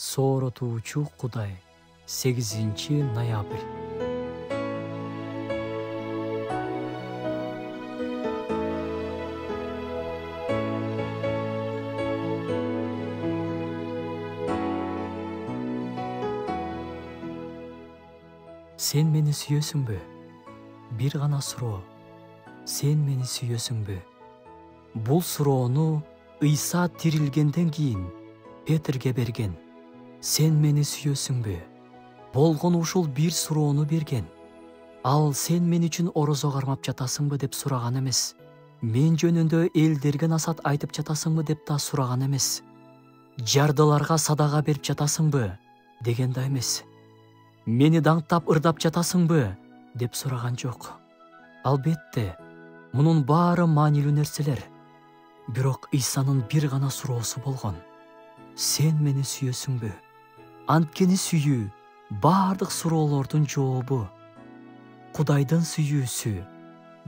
Сооротуучу Кудай 8-ноябрь. Сен мени сүйөсүңбү? Бир гана суроо. Сен мени сүйөсүңбү? Бул суроону Ыйса тирилгенден кийин Петрге берген. Сен мени сүйөсүңбү? Болгон ушул бир суроону берген. Ал сен мен үчүн орозо кармап жатасыңбы деп сураган эмес. Мен жөнүндө элдерге насаат айтып жатасыңбы деп да сураган эмес. Жардыларга садага берип жатасыңбы деген да эмес. Мени даңктап ырдап жатасыңбы деп сураган жок. Албетте, мунун баары маанилүү нерселер. Бирок Ыйсанын бир гана суроосу болгон. Сен мени сүйөсүңбү? Анткени сүйүү баардык суроолордун жообу. Кудайдын сүйүүсү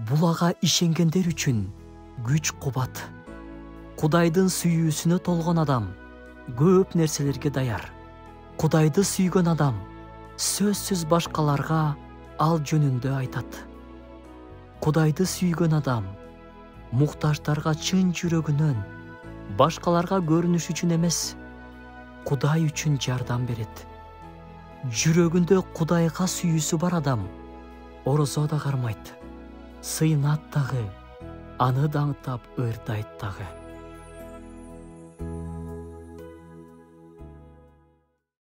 бул ага ишенгендер үчүн күч кубат. Кудайдын сүйүүсүнө толгон адам көп нерселерге даяр. Кудайды сүйгөн адам сөзсүз башкаларга ал жөнүндө айтат. Кудайды сүйгөн адам муктаждарга чын жүрөгүнөн, башкаларга көрүнүш үчүн эмес, Кудай үчүн жардам берет. Жүрөгүндө Кудайга сүйүүсү бар адам орозо да кармайт, сыйынат дагы, аны даңктап ырдайт дагы.